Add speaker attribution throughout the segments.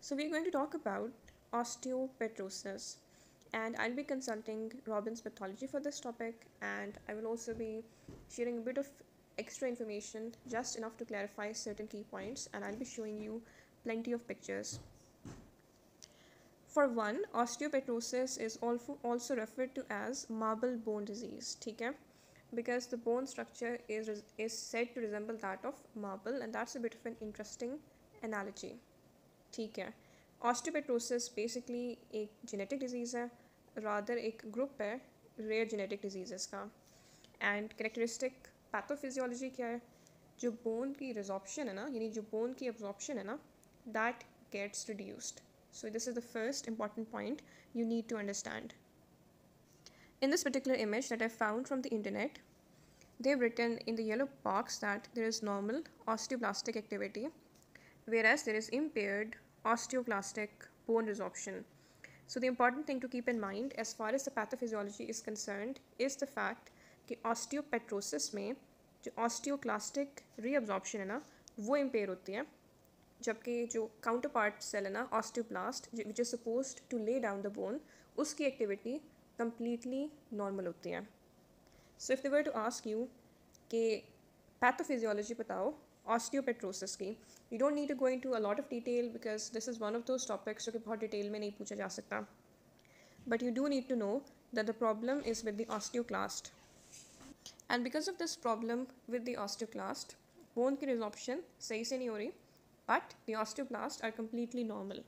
Speaker 1: So we're going to talk about osteopetrosis, and I'll be consulting Robin's Pathology for this topic, and I will also be sharing a bit of extra information, just enough to clarify certain key points, and I'll be showing you plenty of pictures. For one, osteopetrosis is also referred to as marble bone disease, okay? Because the bone structure is said to resemble that of marble, and that's a bit of an interesting analogy. ठीक है. ऑस्टियोपेट्रोसिस basically एक genetic disease है, rather एक group है rare genetic disease का. And characteristic pathophysiology क्या है? जो बोन की रिजॉर्प्शन है ना, यानी जो बोन की एब्जॉर्प्शन है ना, that gets reduced. So this is the first important point you need to understand. In this particular image that I found from the internet, they've written in the yellow box that there is normal osteoblastic activity, whereas there is impaired osteoclastic bone resorption. So the important thing to keep in mind as far as the pathophysiology is concerned is the fact कि osteopetrosis में जो osteoclastic reabsorption है ना, वो impair होती है, जबकि जो काउंटर पार्ट सेल है ना osteoblast which is supposed to lay down the bone, उसकी एक्टिविटी कम्प्लीटली नॉर्मल होती है. So if they were to ask you कि पैथोफिजियोलॉजी बताओ ऑस्टियोपेट्रोसिस की, you don't need to go into a lot of detail because this is one of those topics जो कि बहुत detail में नहीं पूछा जा सकता. But you do need to know that the problem is with the osteoclast, and because of this problem with the osteoclast bone की resorption सही से नहीं हो रही, but the osteoblasts are completely normal.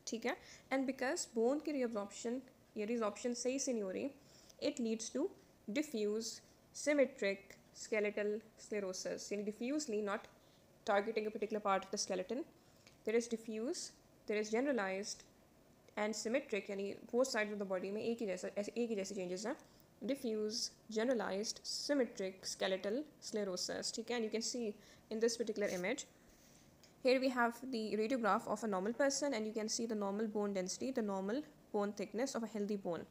Speaker 1: ठीक है. And because bone की reabsorption या resorption सही से नहीं हो रही, it leads to diffuse symmetric skeletal sclerosis. यानी diffusely, not targeting a particular part of the skeleton. There is diffuse, there is generalized and symmetric, यानी both sides of the body में एक ही जैसे changes हैं. Diffuse, generalized, symmetric skeletal sclerosis. ठीक है. And you can see in this particular image, here we have the radiograph of a normal person, and you can see the normal bone density, the normal bone thickness of a healthy bone.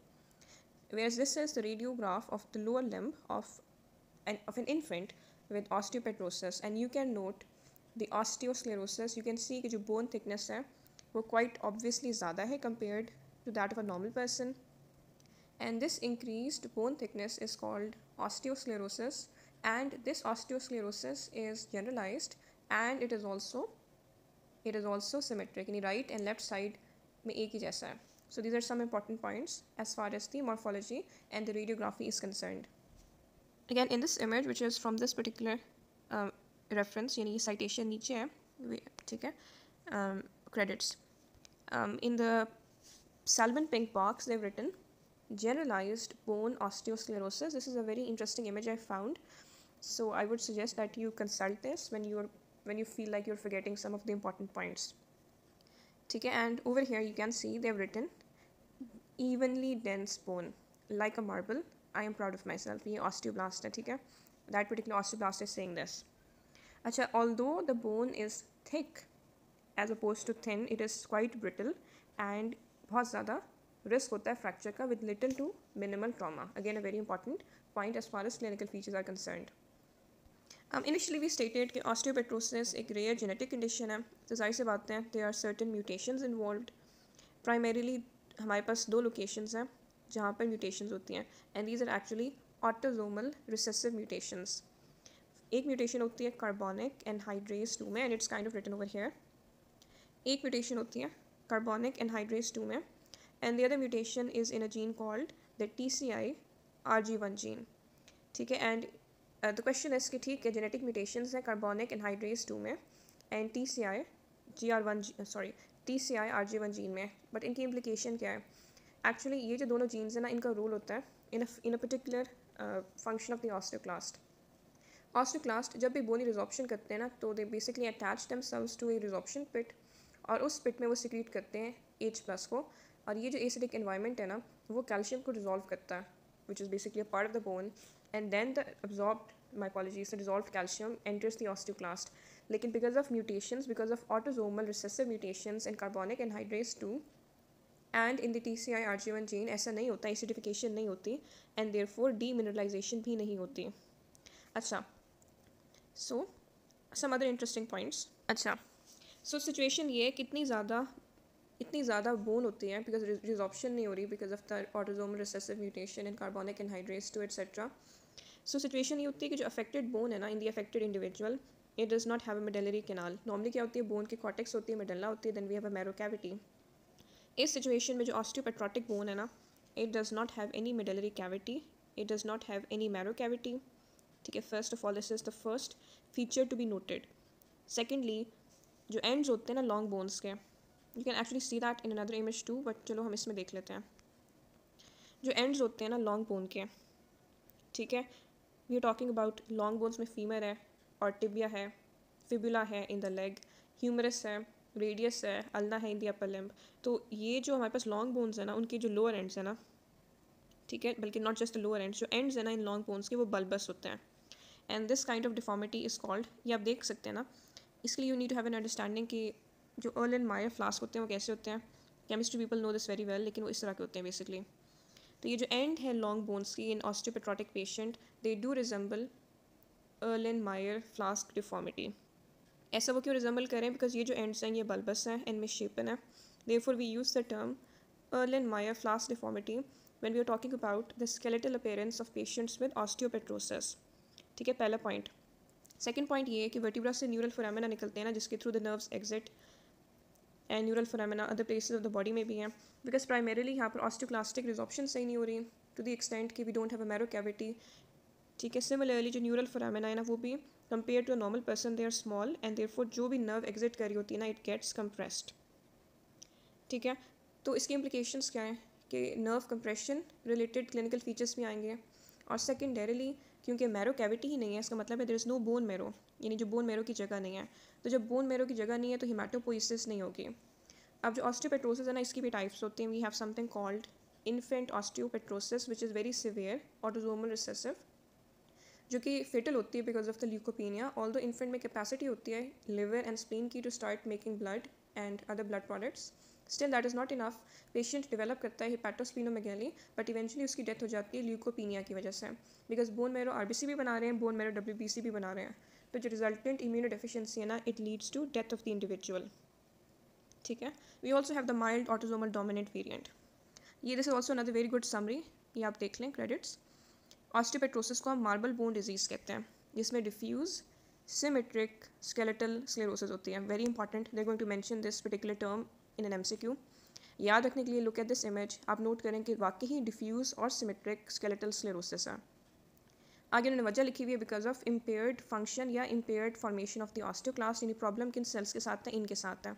Speaker 1: Whereas this is the radiograph of the lower limb of an infant with osteopetrosis, and you can note the osteosclerosis. You can see कि जो bone thickness है वो quite obviously ज़्यादा है compared to that of a normal person, and this increased bone thickness is called osteosclerosis, and this osteosclerosis is generalized, and it is also symmetric, यानी right and left side में एक ही जैसा है. So these are some important points as far as the morphology and the radiography is concerned. Again, in this image, which is from this particular reference, यानी citation नीचे है, ठीक है, credits. In the salmon pink box, they've written generalized bone osteosclerosis. This is a very interesting image I found. So I would suggest that you consult this when you feel like you're forgetting some of the important points. ठीक है. And over here you can see they've written evenly dense bone like a marble. I am proud of myself. ये osteoblast है, ठीक है. That particular osteoblast is saying this. अच्छा, although the bone is thick as opposed to thin, it is quite brittle and बहुत ज़्यादा risk होता है fracture का with little to minimal trauma. Again, a very important point as far as clinical features are concerned. Initially we stated कि osteopetrosis एक rare genetic condition है, तो जाहिर सी बात है there are certain mutations involved. Primarily हमारे पास दो locations हैं जहाँ पर mutations होती हैं, and these are actually autosomal recessive mutations. एक mutation होती है carbonic anhydrase 2 में, and it's kind of written over here. एक mutation होती है carbonic anhydrase 2 में, and the other mutation is in a gene called the TCI RG1 gene. ठीक है. And the question is कि ठीक है genetic mutations हैं carbonic anhydrase 2 में and TCI RG1 gene में, but इनकी implication क्या है? Actually ये जो दोनों genes हैं ना, इनका role होता है in a particular function of the osteoclast. Osteoclast जब भी bony resorption करते हैं ना, तो they basically attach themselves to a resorption pit, और उस pit में वो secrete करते हैं H+ को, और ये जो acidic environment है ना, वो calcium को dissolve करता है, which is basically a part of the bone, and then the absorbed, my apologies, the dissolved calcium enters the osteoclast. लेकिन because of mutations, because of autosomal recessive mutations in carbonic anhydrase 2 and in the TCI RG1 gene, ऐसा नहीं होता, acidification नहीं होती, and therefore demineralization भी नहीं होती. अच्छा, so some other interesting points. अच्छा, सो सिचुएशन ये है कि इतनी ज़्यादा बोन होती है बिकॉज रिजॉर्प्शन नहीं हो रही because of the autosomal recessive mutation in carbonic anhydrase 2 etcetera. So situation ये होती है कि जो अफेक्टेड बोन है ना in the affected individual, it does not have a medullary canal. Normally क्या होती है, बोन की कॉर्टेक्स होती है, मेडल्ला होती है, then we have a marrow cavity. इस सिचुएशन में जो ऑस्टियोपेट्रोटिक बोन है ना, it does not have any medullary cavity, it does not have any marrow cavity. ठीक है, first of all this is the first feature to be noted. Secondly, जो ends होते हैं ना लॉन्ग बोन्स के, you can actually see that in another image too, but चलो हम इसमें देख लेते हैं. जो एंड्स होते हैं ना लॉन्ग बोन के, ठीक है, we are talking about long bones में फीमर है और टिबिया है, फिबुला है इन द लेग, ह्यूमरस है, रेडियस है, अल्ना है इन द अपर लिम्ब. तो ये जो हमारे पास लॉन्ग बोन्स है ना, उनके जो लोअर एंड्स है ना, ठीक है, बल्कि not just the lower ends, जो एंड्स है ना इन लॉन्ग बोन्स के वो बल्बस होते हैं. And this kind of deformity is called, ये आप देख सकते हैं ना, इसके लिए you need to have an understanding कि जो अर्लन मायर फ्लास्क होते हैं वो कैसे होते हैं. Chemistry people know this very well, लेकिन वो इस तरह के होते हैं बेसिकली. तो ये जो एंड है लॉन्ग बोन्स की इन ऑस्टियोपेट्रोटिक patient, they do resemble अर्लन Mayar flask deformity. ऐसा वो क्यों रिजेंबल करें, बिकॉज ये जो एंड्स हैं ये बल्बस हैं एंड मिसशेपन है. Therefore we use the term Erlenmeyer flask deformity when we are talking about the skeletal appearance of patients with osteopetrosis. ठीक है, पहला पॉइंट. सेकेंड पॉइंट ये है कि वर्टिब्रा से न्यूरल फोरामिना निकलते हैं ना, जिसके through the nerves exit and neural foramina other places of the body में भी हैं, बिकॉज प्राइमरीली यहाँ पर ऑस्टियोक्लास्टिक रिजॉर्प्शन सही नहीं हो रही टू द एक्सटेंट कि we don't have a marrow cavity. ठीक है, सिमिलरली जो न्यूरल फोरामिना है ना वो भी compare to a normal person they are small and therefore जो भी नर्व एग्जिट कर रही होती है ना इट गेट्स कंप्रेस्ड. ठीक है, तो इसके इम्प्लिकेशंस क्या हैं कि nerve compression related clinical features भी आएंगे. और सेकेंडरीली क्योंकि मैरो कैविटी ही नहीं है, इसका मतलब है there is no bone marrow, यानी जो बोन मैरो की जगह नहीं है. तो जब बोन मैरो की जगह नहीं है तो हिमाटोपोइसिस नहीं होगी. अब जो ऑस्टियोपेट्रोसिस है ना इसकी भी टाइप्स होती हैं. We have something called infant osteopetrosis which is very severe autosomal recessive, जो कि फेटल होती है because of the leukopenia. Although infant में कैपेसिटी होती है लिवर एंड स्प्लीन की to start making blood and other blood products, still that is not enough. Patient develop करता है हिपैटोस्प्लीनोमेगाली, बट इवेंचुअली उसकी डेथ हो जाती है ल्यूकोपीनिया की वजह से, बिकॉज बोन मैरो आरबीसी भी बना रहे हैं, बोन मैरो डब्ल्यूबीसी भी बना रहे हैं. तो जो रिजल्टेंट इम्यूनो डेफिशिएंसी है ना it leads to death of the individual. ठीक है, we also have the mild autosomal dominant variant. ये this is also another very good summary, ये आप देख लें क्रेडिट्स. ऑस्टियोपेट्रोसिस को हम मार्बल बोन डिजीज़ कहते हैं, जिसमें डिफ्यूज सिमेट्रिक स्केलेटल स्क्लेरोसिस होती है. Very important, they are going to mention this particular term in an MCQ. याद रखने के लिए लुक एट दिस इमेज, आप नोट करें कि वाकई ही डिफ्यूज और सिमेट्रिक स्केलेटल स्क्लेरोसिस है. आगे उन्होंने वजह लिखी हुई है बिकॉज ऑफ इम्पेयर्ड फंक्शन या impaired formation of the osteoclast, यानी प्रॉब्लम किन सेल्स के साथ है, इनके साथ है.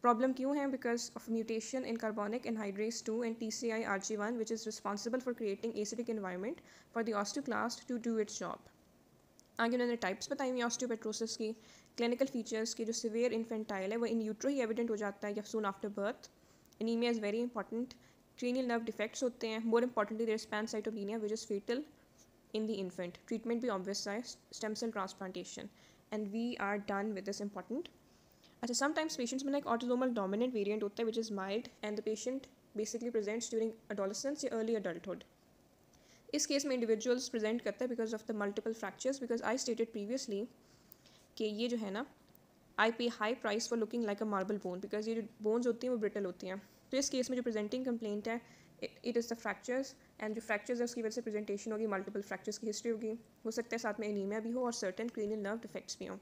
Speaker 1: प्रॉब्लम क्यों है, because of mutation in carbonic anhydrase 2 and TCI-RG1 which is responsible for creating acidic environment for the osteoclast to do its job. आगे उन्होंने टाइप्स बताई हुई ऑस्टियोपेट्रोसिस की. क्लिनिकल फीचर्स की जो सिवियर इन्फेंटाइल है वो इन यूट्रो ही एविडेंट हो जाता है या soon after birth. Anaemia is very important. Cranial nerve defects होते हैं. More importantly there is pancytopenia which is fatal in the infant. Treatment भी ऑब्वियस है, stem cell transplantation, and we are done with this important. अच्छा, sometimes patients में ना एक autosomal dominant variant होता है which is mild and the patient basically presents during adolescence या early adulthood. इस केस में इंडिविजुअल्स प्रेजेंट करता है because of the multiple fractures, because I stated previously कि ये जो है ना आई पे high price for looking like a marble bone, because ये जो बोन्स होती हैं वो ब्रिटल होती हैं. तो इस केस में जो प्रेजेंटिंग कंप्लेंट है it is the fractures, and जो फ्रैक्चर्स है उसकी वजह से प्रेजेंटेशन होगी, मल्टीपल फ्रैक्चर्स की हिस्ट्री होगी, हो सकता है साथ में एनीमिया भी हो और सर्टेन क्रेनियल नर्व डिफेक्ट्स भी हों.